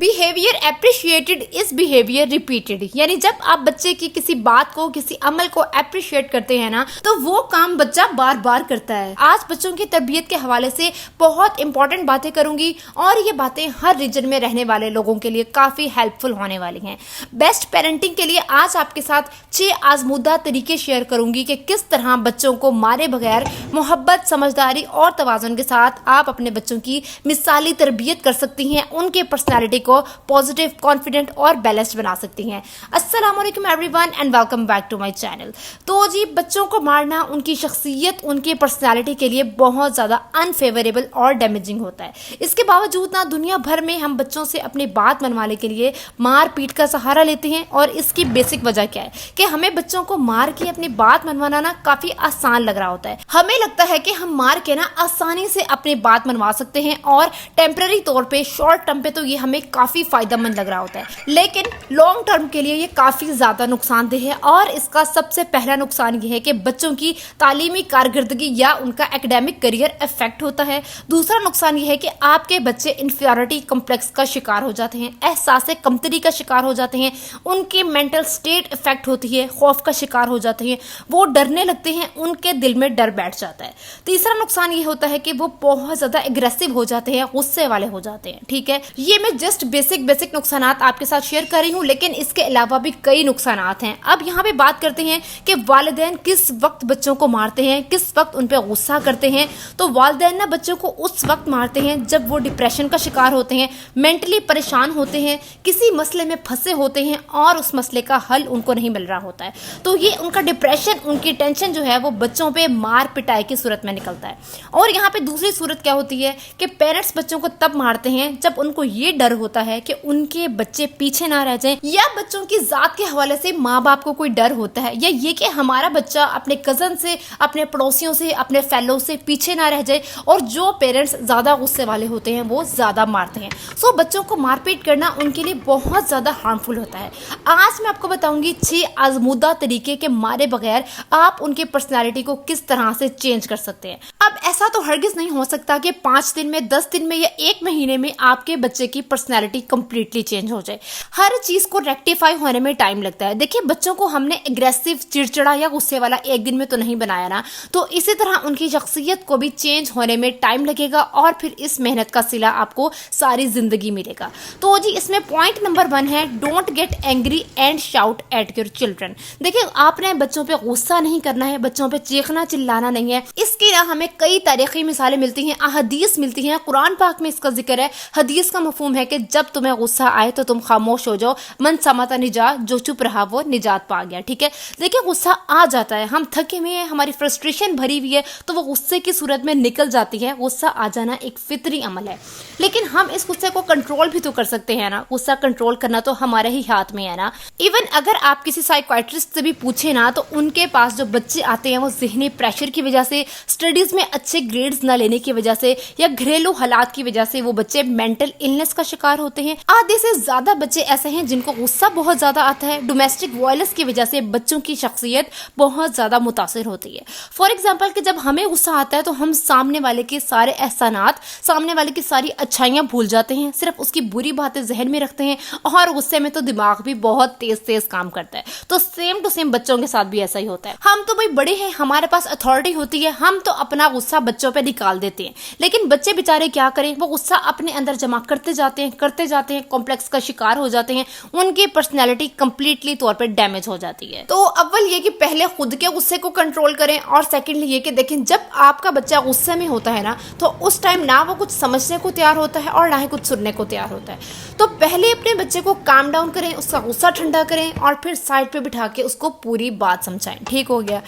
Behaviour appreciated is behaviour repeated, यानी जब आप बच्चे की किसी बात को, किसी अमल को अप्रिशिएट करते हैं ना, तो वो काम बच्चा बार बार करता है। आज बच्चों की तरबियत के हवाले से बहुत इंपॉर्टेंट बातें करूंगी और ये बातें हर रीजन में रहने वाले लोगों के लिए काफी हेल्पफुल होने वाली हैं। बेस्ट पेरेंटिंग के लिए आज आपके साथ 6 आजमूदा तरीके शेयर करूंगी कि किस तरह बच्चों को मारे बगैर मोहब्बत, समझदारी और तवाज़ुन के साथ आप अपने बच्चों की मिसाली तरबियत कर सकती हैं, उनके पर्सनालिटी को पॉजिटिव, कॉन्फिडेंट और बैलेंस्ड बना सकती हैं। अस्सलाम वालेकुम everyone and welcome back to my channel. तो जी, बच्चों को मारना उनकी शख्सियत, उनकी पर्सनालिटी के लिए बहुत ज़्यादा अनफेवरेबल और डैमेजिंग होता है। इसके बावजूद ना दुनिया भर में हम बच्चों से अपनी बात मनवाने के लिए मार पीट का सहारा लेते हैं। और इसकी बेसिक वजह क्या है कि हमें बच्चों को मार के अपनी बात मनवाना ना काफ़ी आसान लग रहा होता है। हमें लगता है कि हम मार के ना आसानी से अपनी बात मनवा सकते हैं और टेम्पररी तौर पे, शॉर्ट टर्म पे तो ये हमें काफ़ी फायदेमंद लग रहा होता है, लेकिन लॉन्ग टर्म के लिए ये काफ़ी ज़्यादा नुकसानदेह है। और इसका सबसे पहला नुकसान ये है कि बच्चों की तालीमी कारकर्दगी या उनका एकेडमिक करियर इफेक्ट होता है। दूसरा नुकसान ये है कि आपके बच्चे इन्फीरियरिटी कॉम्प्लेक्स का शिकार हो जाते हैं, एहसास कमतरी का शिकार हो जाते हैं, उनके मेंटल स्टेट इफेक्ट होती है, खौफ का शिकार हो जाते हैं, वो डरने लगते हैं, उनके दिल में डर बैठ जाता है। तीसरा नुकसान ये होता है कि वो बहुत ज़्यादा एग्रेसिव हो जाते हैं, गुस्से वाले हो जाते हैं। ठीक है, ये मैं जस्ट बेसिक नुकसानात आपके साथ शेयर कर रही हूँ, लेकिन इसके अलावा भी कई नुकसानात हैं। अब यहाँ पे बात करते हैं कि वालिदैन किस वक्त बच्चों को मारते हैं, किस वक्त उन पर गुस्सा करते हैं। तो वालिदैन ना बच्चों को उस वक्त मारते हैं जब वो डिप्रेशन का शिकार होते हैं, मेंटली परेशान होते हैं, किसी मसले में फंसे होते हैं और उस मसले का हल उनको नहीं मिल रहा होता है। तो ये उनका डिप्रेशन, उनकी टेंशन जो है वो बच्चों पे मार पिटाई की सूरत में निकलता है। और यहाँ पे दूसरी सूरत क्या होती है कि पेरेंट्स बच्चों को तब मारते हैं जब उनको ये डर होता है कि उनके बच्चे पीछे ना रह जाएं, या बच्चों की जात के हवाले से माँ बाप को कोई डर होता है, या ये कि हमारा बच्चा अपने कजन से, अपने पड़ोसियों से, अपने फेलो से पीछे ना रह जाए। और जो पेरेंट्स ज़्यादा गुस्से वाले होते हैं वो ज़्यादा मारते हैं। सो बच्चों को मारपीट करना उनके लिए बहुत ज़्यादा हार्मफुल होता है। आज मैं आपको बताऊंगी 6 आजमूदा तरीके के मारे बगैर आप उनकी पर्सनालिटी को किस तरह से चेंज कर सकते हैं। अब ऐसा तो हरगिज नहीं हो सकता कि 5 दिन में, 10 दिन में या 1 महीने में आपके बच्चे की पर्सनालिटी कंप्लीटली चेंज हो जाए। हर चीज को रेक्टिफाई होने में टाइम लगता है। देखिए, बच्चों को हमने एग्रेसिव, चिड़चिड़ा या गुस्से वाला एक दिन में तो नहीं बनाया ना, तो इसी तरह उनकी शख्सियत को भी चेंज होने में टाइम लगेगा और फिर इस मेहनत का सिला आपको सारी जिंदगी मिलेगा। तो जी, इसमें पॉइंट नंबर 1 है, don't get angry and shout at your children. देखिए, आपने बच्चों पे गुस्सा नहीं करना है, बच्चों पे चीखना चिल्लाना नहीं है। इसकी ना हमें कई तारीखी मिसालें मिलती हैं, अहदीस मिलती हैं, कुरान पाक में इसका जिक्र है। हदीस का मफहूम है कि जब तुम्हें गुस्सा आए तो तुम खामोश हो जाओ, मन समाता निजात, जो चुप रहा वो निजात पा गया। ठीक है, देखिए, गुस्सा आ जाता है, हम थके हुए हैं, हमारी फ्रस्ट्रेशन भरी हुई है, तो वो गुस्से की सूरत में निकल जाती है। गुस्सा आ जाना एक फितरी अमल है, लेकिन हम इस गुस्से को कंट्रोल भी तो कर सकते हैं ना। गुस्सा कंट्रोल करना तो हमारे ही हाथ में है ना। इवन अगर आप किसी साइकियाट्रिस्ट से भी पूछे ना, तो उनके पास जो बच्चे आते हैं वो ज़हनी प्रेशर की वजह से, स्टडीज में अच्छे ग्रेड्स न लेने की वजह से या घरेलू हालात की वजह से वो बच्चे मेंटल इलनेस का शिकार होते हैं। आधे से ज्यादा बच्चे ऐसे हैं जिनको गुस्सा बहुत ज्यादा आता है। डोमेस्टिक वायलेंस की वजह से बच्चों की शख्सियत बहुत ज्यादा मुतासिर होती है। फॉर एग्जाम्पल कि जब हमें गुस्सा आता है तो हम सामने वाले के सारे एहसानात, सामने वाले की सारी अच्छाइयां भूल जाते हैं, सिर्फ उसकी बुरी बातें जहन में रखते हैं। और गुस्से में तो दिमाग भी बहुत तेज काम करता है। तो सेम टू सेम बच्चों के साथ भी ऐसा ही होता है। हम तो भाई बड़े हैं, हमारे पास अथॉरिटी होती है, हम तो अपना गुस्सा बच्चों पे निकाल देते हैं, लेकिन बच्चे बेचारे क्या करें, वो गुस्सा अपने अंदर जमा करते जाते हैं, कॉम्प्लेक्स का शिकार हो जाते हैं, उनकी पर्सनैलिटी कंप्लीटली तौर पे डैमेज हो जाती है। तो अव्वल ये कि पहले खुद के गुस्से को कंट्रोल करें, और सेकेंडली ये कि देखें, जब आपका बच्चा गुस्से में होता है ना, तो उस टाइम ना वो कुछ समझने को तैयार होता है और ना ही कुछ सुनने को तैयार होता है। तो पहले अपने बच्चे को काम डाउन करें, उसका गुस्सा ठंडा करें और फिर साइड पे बिठा के उसको पूरी बात समझाएं। ठीक हो गया।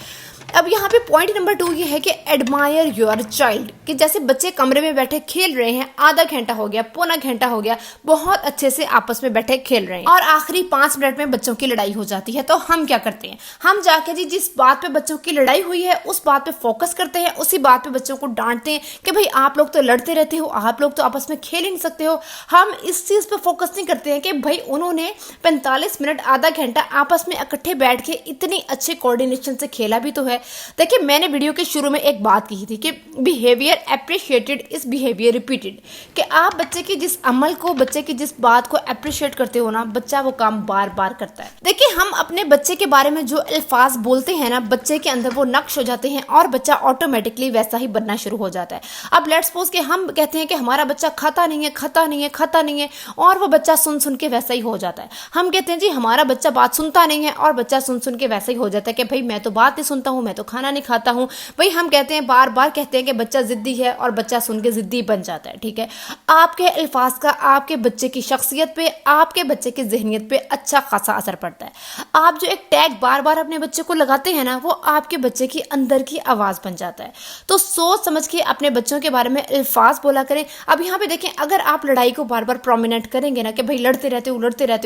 अब यहाँ पे पॉइंट नंबर 2 ये है कि एडमायर योर चाइल्ड, कि जैसे बच्चे कमरे में बैठे खेल रहे हैं, आधा घंटा हो गया, पौना घंटा हो गया, बहुत अच्छे से आपस में बैठे खेल रहे हैं, और आखिरी 5 मिनट में बच्चों की लड़ाई हो जाती है। तो हम क्या करते हैं, हम जाके जी जिस बात पे बच्चों की लड़ाई हुई है उस बात पे फोकस करते हैं, उसी बात पे बच्चों को डांटते हैं कि भाई आप लोग तो लड़ते रहते हो, आप लोग तो आपस में खेल ही नहीं सकते हो। हम इस चीज पे फोकस नहीं करते हैं कि भाई उन्होंने 45 मिनट, आधा घंटा आपस में इकट्ठे बैठ के इतनी अच्छे कोऑर्डिनेशन से खेला भी तो है, है। देखिए, मैंने वीडियो के शुरू में एक बात कही थी कि behaviour appreciated is behaviour repeated, कि आप बच्चे की जिस अमल को, बच्चे की जिस बात को अप्रिशिएट करते हो ना, बच्चा वो काम बार बार करता है। देखिए, हम अपने बच्चे के बारे में जो अल्फाज बोलते हैं ना, बच्चे के अंदर वो नक्श हो जाते हैं और बच्चा ऑटोमेटिकली वैसा ही बनना शुरू हो जाता है। अब लेट्स सपोज कि हम कहते हैं कि हमारा बच्चा खाता नहीं है, और वो बच्चा सुन सुन के वैसा ही हो जाता है। हम कहते हैं जी हमारा बच्चा बात सुनता नहीं है, और बच्चा सुन सुन के वैसा ही हो जाता है कि भाई मैं तो बात नहीं सुनता हूँ, मैं तो खाना नहीं खाता हूँ। भाई हम कहते हैं, बार बार कहते हैं कि बच्चा जिद्दी है, और बच्चा सुन के जिद्दी बन जाता है। ठीक है, आपके अल्फाज का आपके बच्चे की शख्सियत पे, आपके बच्चे की ज़हनियत पे अच्छा खासा असर पड़ता है। आप जो एक टैग बार बार अपने बच्चे को लगाते हैं ना, वो आपके बच्चे की अंदर की आवाज़ बन जाता है। तो सोच समझ के अपने बच्चों के बारे में अल्फाज बोला करें। अब यहाँ पे देखें, अगर आप लड़ाई को बार बार प्रोमिनेंट करेंगे ना कि भाई लड़ते रहते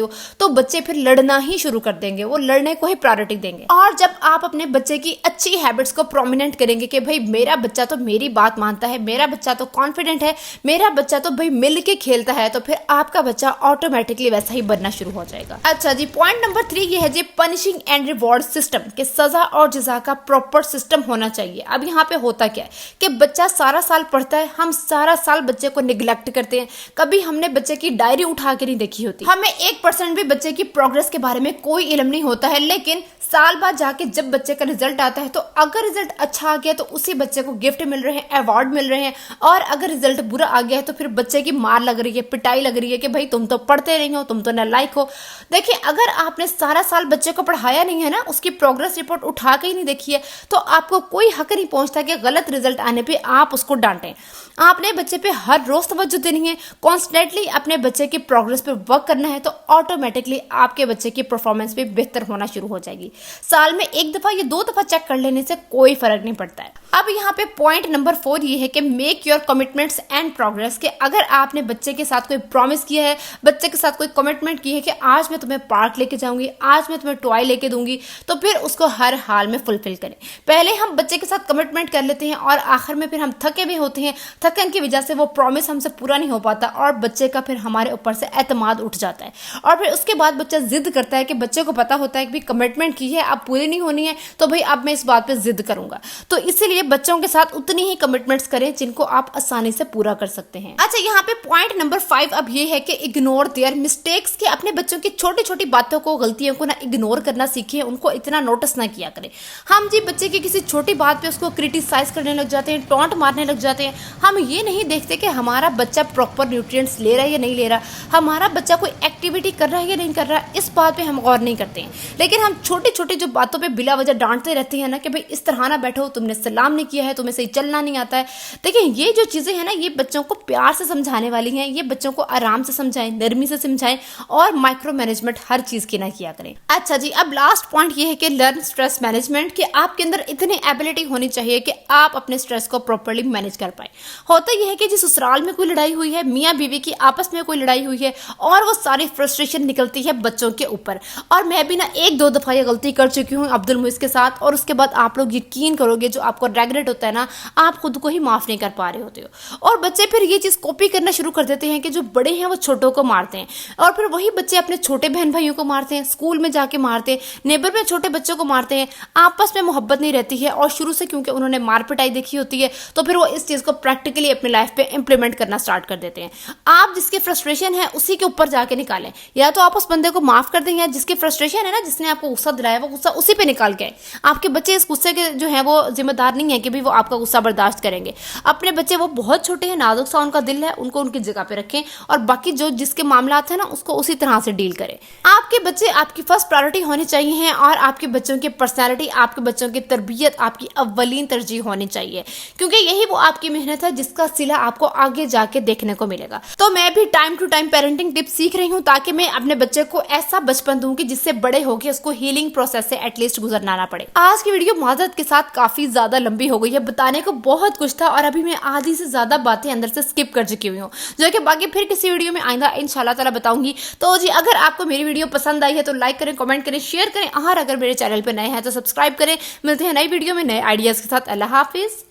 हो, तो बच्चे फिर लड़ना ही शुरू कर देंगे, वो लड़ने को ही प्रायोरिटी देंगे। और जब आप अपने बच्चे की अच्छी हैबिट्स को प्रोमिनेंट करेंगे कि भाई मेरा बच्चा तो मेरी बात मानता है, मेरा बच्चा तो कॉन्फिडेंट है, मेरा बच्चा तो भाई मिल के खेलता है, तो फिर आपका बच्चा ऑटोमेटिकली वैसा ही बनना शुरू हो जाएगा। अच्छा जी, पॉइंट नंबर 3 ये है जी पनिशिंग एंड रिवॉर्ड सिस्टम, कि सजा और जजा का प्रॉपर सिस्टम होना चाहिए। अब यहाँ पे होता क्या है कि बच्चा सारा साल पढ़ता है, हम सारा साल बच्चे को निगलेक्ट करते हैं, कभी हमने बच्चे की डायरी उठा के नहीं देखी होती, हमें 1% भी बच्चे की प्रोग्रेस के बारे में कोई इल्म नहीं होता है। लेकिन साल बाद जाके जब बच्चे का रिजल्ट आता है, तो अगर रिजल्ट अच्छा आ गया तो उसी बच्चे को गिफ्ट मिल रहे हैं, अवार्ड मिल रहे हैं, और अगर रिजल्ट बुरा आ गया है तो फिर बच्चे की मार लग रही है, पिटाई लग रही है कि भाई तुम तो पढ़ते नहीं हो, तुम तो नालायक हो। देखिए, अगर आपने सारा साल बच्चे को पढ़ाया नहीं है ना, उसकी प्रोग्रेस रिपोर्ट उठा के ही नहीं देखी है, तो आपको कोई हक नहीं पहुंचता कि गलत रिजल्ट आने पे आप उसको डांटें। आपने बच्चे पे हर रोज तवज्जो देनी है, कॉन्स्टेंटली अपने बच्चे की प्रोग्रेस पे वर्क करना है, तो ऑटोमेटिकली आपके बच्चे की परफॉर्मेंस भी बेहतर होना शुरू हो जाएगी। साल में 1 दफा या 2 दफा चेक कर लेने से कोई फर्क नहीं पड़ता है। अब यहाँ पे पॉइंट नंबर 4 ये है कि make your commitments and progress, कि अगर आपने बच्चे के साथ कोई प्रॉमिस किया है, बच्चे के साथ कोई कमिटमेंट की है कि आज मैं तुम्हें पार्क लेके जाऊंगी, आज मैं तुम्हें टॉय लेके दूंगी, तो फिर उसको हर हाल में फुलफिल करें। पहले हम बच्चे के साथ कमिटमेंट कर लेते हैं और आखिर में फिर हम थके भी होते हैं, थकन की वजह से वो प्रॉमिस हमसे पूरा नहीं हो पाता, और बच्चे का फिर हमारे ऊपर से एतमाद उठ जाता है, और फिर उसके बाद बच्चा जिद करता है कि बच्चे को पता होता है कि कमिटमेंट की है, अब पूरी नहीं होनी है, तो भाई अब मैं इस बात पे जिद करूंगा। तो इसीलिए बच्चों के साथ उतनी ही कमिटमेंट्स करें जिनको आप आसानी से पूरा कर सकते हैं। अच्छा, यहाँ पे पॉइंट नंबर 5 अब ये है कि इग्नोर देयर मिस्टेक्स, के अपने बच्चों की छोटी छोटी बातों को, गलतियों को ना इग्नोर करना सीखिए, उनको इतना नोटिस ना किया करें। हम जी बच्चे की किसी छोटी बात पे उसको क्रिटिसाइज करने लग जाते हैं, टॉन्ट मारने लग जाते हैं। हम ये नहीं देखते कि हमारा बच्चा प्रॉपर न्यूट्रिएंट्स ले रहा है या नहीं ले रहा, हमारा बच्चा कोई एक्टिविटी कर रहा है या नहीं कर रहा, इस बात पे हम गौर नहीं करते हैं। लेकिन हम छोटी छोटी जो बातों पे बिला वजह डांटते रहते हैं ना कि भाई इस तरह ना बैठो, तुमने सलाम नहीं किया है, तुम्हें सही चलना नहीं आता है। देखिए, ये जो चीजें हैं ना, ये बच्चों को प्यार से समझाने वाली हैं, ये बच्चों को आराम से समझाएं, नरमी से समझाएं, और माइक्रो मैनेजमेंट हर चीज की ना किया करें। अच्छा जी, अब लास्ट पॉइंट ये है कि लर्न स्ट्रेस मैनेजमेंट, कि आपके अंदर इतनी एबिलिटी होनी चाहिए कि आप अपने स्ट्रेस को प्रॉपर्ली मैनेज कर पाए। होता यह है कि जिस ससुराल में कोई लड़ाई हुई है, मियाँ बीवी की आपस में कोई लड़ाई हुई है, और वो सारी फ्रस्ट्रेशन निकलती है बच्चों के ऊपर। और मैं भी ना 1-2 दफा ये गलती कर चुकी हूँ अब्दुल मुइज़ के साथ, और उसके बाद आप लोग यकीन करोगे, जो आपको रेगरेट होता है ना, आप खुद को ही माफ नहीं कर पा रहे होते हो। और बच्चे फिर ये चीज कॉपी करना शुरू कर देते हैं कि जो बड़े हैं वो छोटों को मारते हैं, और फिर वही बच्चे अपने छोटे बहन भाइयों को मारते हैं, स्कूल में जाके मारते हैं, नेबर में छोटे बच्चों को मारते हैं। आपस में मोहब्बत नहीं रहती है, और शुरू से क्योंकि उन्होंने मार पिटाई देखी होती है, तो फिर वो इस चीज को प्रैक्टिकली अपनी लाइफ पे इंप्लीमेंट करना स्टार्ट कर देते हैं। आप जिसकी फ्रस्ट्रेशन है उसी के ऊपर जाके निकालें, या तो आप उस बंदे को माफ कर दें, या जिसकी फ्रस्ट्रेशन है ना, जिसने आपको गुस्सा दिलाया, वो गुस्सा उसी पे निकाल के आए। आपके बच्चे इस गुस्से के जो है वो जिम्मेदार नहीं है कि भी वो आपका गुस्सा बर्दाश्त करेंगे। अपने बच्चे वो बहुत छोटे हैं, नाजुक सा उनका दिल है, उनको उनकी जगह पे रखें, और बाकी जो जिसके मामलात है ना, उसको उसी तरह से डील करें। आपके बच्चे आपकी फर्स्ट प्रायोरिटी होनी चाहिए, और आपके बच्चों की पर्सनैलिटी, आपके बच्चों की तरबियत आपकी अव्वलीन तरजीह होनी चाहिए, क्योंकि यही वो आपकी मेहनत है जिसका सिला आपको आगे जाके देखने को मिलेगा। तो मैं भी time to time parenting tips सीख रही हूँ, ताकि मैं अपने बच्चे को ऐसा बचपन दूं कि जिससे बड़े होकर उसको हीलिंग प्रोसेस से एटलीस्ट गुजरना ना पड़े। आज की वीडियो माजरत के साथ काफी ज्यादा लंबी हो गई है, बताने को बहुत कुछ था, और अभी मैं आधी से ज्यादा बातें अंदर से स्किप कर चुकी हुई हूँ, जो कि बाकी फिर किसी वीडियो में आइंदा इंशाल्लाह ताला बताऊंगी। तो जी, अगर आपको मेरी वीडियो पसंद आई है तो लाइक करें, कमेंट करें, शेयर करें, और अगर मेरे चैनल पर नए हैं तो सब्सक्राइब करें। मिलते हैं नई वीडियो में नए आइडियाज के साथ। अल्लाह हाफिज।